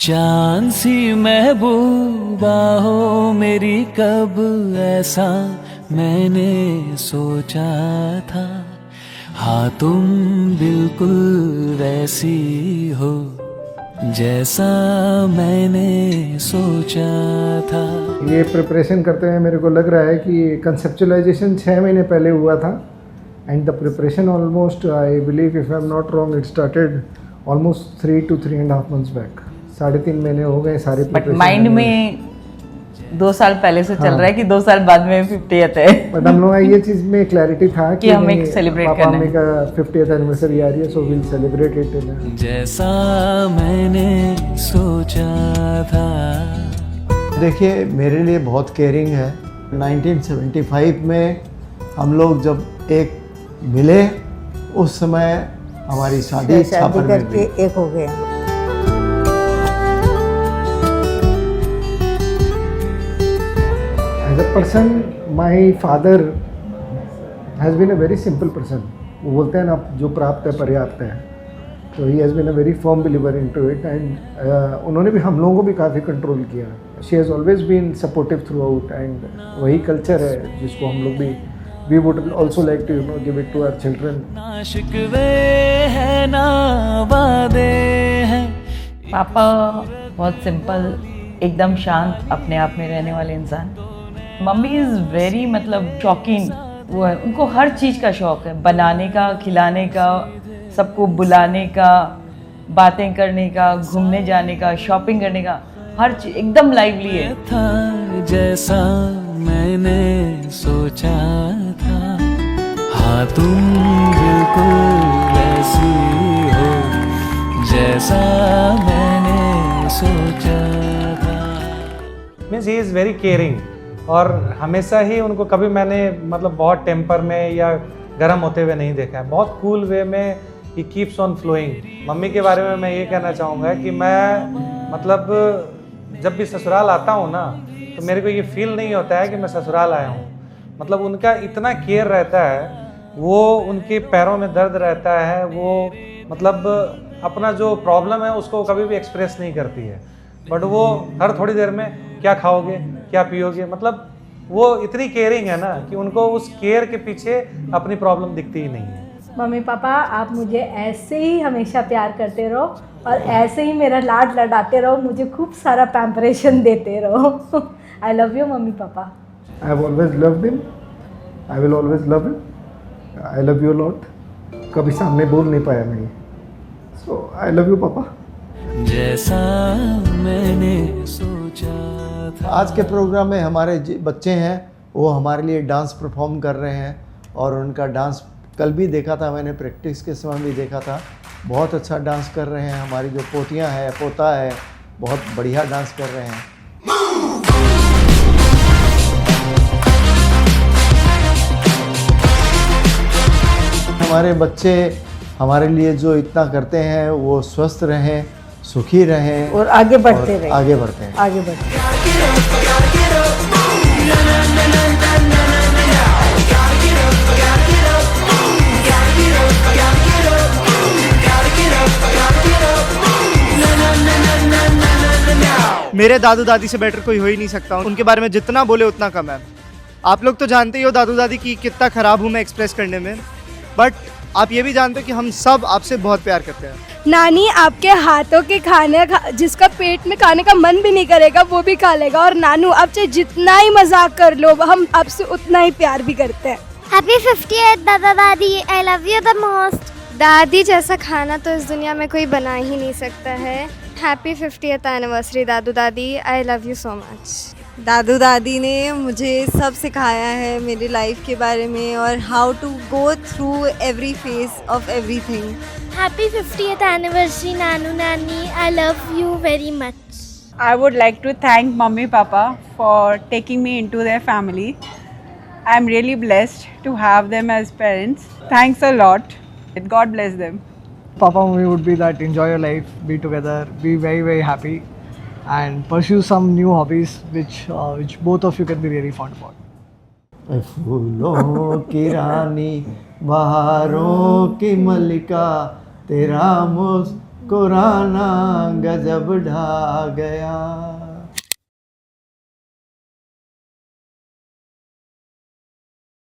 चांद सी महबूबा हो मेरी, कब ऐसा मैंने सोचा था। हाँ तुम बिल्कुल वैसी हो जैसा मैंने सोचा था। ये प्रिपरेशन करते हुए मेरे को लग रहा है कि कंसेप्चुलाइजेशन 6 महीने पहले हुआ था and the preparation almost, I believe if I am not wrong, it started almost 3 to 3.5 months back. 3.5 महीने हो गए सारी बट प्रिपरेशन। माइंड में 2 साल पहले से चल रहा है कि 2 साल बाद में 50th है। बट हम लोग ये चीज़ में क्लैरिटी था कि हमें celebrate पापा करना है। मम्मी का 50th एनिवर्सरी आ रही है, सो विल सेलिब्रेट इट। जैसा मैंने सोचा था। देखिए मेरे लिए बहुत केयरिंग है। 1975 में हम लोग जब एक मिले, उस समय हमारी शादी छापर में हुई। एक हो गए। As a person my father has been a very simple person. वो बोलते हैं ना, जो प्राप्त है पर्याप्त है। तो he has been a very firm believer in to it and उन्होंने भी हम लोगों को भी काफ़ी कंट्रोल किया। She has always been supportive throughout and वही कल्चर है जिसको हम लोग भी we would also like to give it to our children. ना शिकवे है ना वादे हैं। पापा बहुत सिंपल, एकदम शांत, अपने आप में रहने वाले इंसान। मम्मी इज़ वेरी शौकीन, वो है, उनको हर चीज़ का शौक़ है, बनाने का, खिलाने का, सबको बुलाने का, बातें करने का, घूमने जाने का, शॉपिंग करने का, हर चीज़ एकदम लाइवली है। था जैसा मैंने सोचा था। हाँ तुम बिल्कुल वैसी हो जैसा मैंने सोचा था। Means he is very caring, और हमेशा ही उनको कभी मैंने बहुत टेम्पर में या गर्म होते हुए नहीं देखा है। बहुत कूल वे में ही कीप्स ऑन फ्लोइंग। मम्मी के बारे में मैं ये कहना चाहूँगा कि मैं जब भी ससुराल आता हूँ ना, तो मेरे को ये फील नहीं होता है कि मैं ससुराल आया हूँ। उनका इतना केयर रहता है, वो उनके पैरों में दर्द रहता है, वो अपना जो प्रॉब्लम है उसको कभी भी एक्सप्रेस नहीं करती है। बट वो हर थोड़ी देर में क्या खाओगे, क्या पियोगे, वो इतनी केयरिंग है ना कि उनको उस केयर के पीछे अपनी प्रॉब्लम दिखती ही नहीं है। मम्मी पापा, आप मुझे ऐसे ही हमेशा प्यार करते रहो और ऐसे ही मेरा लाड लडाते रहो, मुझे खूब सारा पैम्परेशन देते रहो। आई love you mummy papa. I have always loved him, I will always love him, I love you lot. कभी सामने बोल नहीं पाया मैं, सो आई लव यू पापा। जैसा मैंने सोचा था। आज के प्रोग्राम में हमारे बच्चे हैं, वो हमारे लिए डांस परफॉर्म कर रहे हैं, और उनका डांस कल भी देखा था मैंने, प्रैक्टिस के समय भी देखा था। बहुत अच्छा डांस कर रहे हैं। हमारी जो पोतियां है, पोता है, बहुत बढ़िया डांस कर रहे हैं। हमारे बच्चे हमारे लिए जो इतना करते हैं, वो स्वस्थ रहें, सुखी रहें और आगे बढ़ते रहे। आगे बढ़ते हैं। आगे बढ़ते। मेरे दादू दादी से बेटर कोई हो ही नहीं सकता। उनके बारे में जितना बोले उतना कम है। आप लोग तो जानते ही हो दादू दादी की कितना ख़राब हूँ मैं एक्सप्रेस करने में, बट आप ये भी जानते हो कि हम सब आपसे बहुत प्यार करते हैं। नानी आपके हाथों के खाने जिसका पेट में खाने का मन भी नहीं करेगा वो भी खा लेगा। और नानू, आप चाहे जितना ही मजाक कर लो, हम आपसे उतना ही प्यार भी करते हैं। हैप्पी 50th दादा दादी, I love you the most. दादी जैसा खाना तो इस दुनिया में कोई बना ही नहीं सकता है। हैप्पी 50th एनिवर्सरी दादू दादी, I love you so much. दादू दादी ने मुझे सब सिखाया है मेरी लाइफ के बारे में, और how to go through every phase of everything. Happy 50th anniversary नानू नानी, I love you very much. I would like to thank Mummy Papa for taking me into their family. I'm really blessed to have them as parents. Thanks a lot. God bless them. Papa Mummy would be that enjoy your life, be together, be very very happy, and pursue some new hobbies which both of you can be really fond of. फूलों की रानी, बहारों की मलिका, तेरा मुस्कुराना कुराना गजब ढा गया।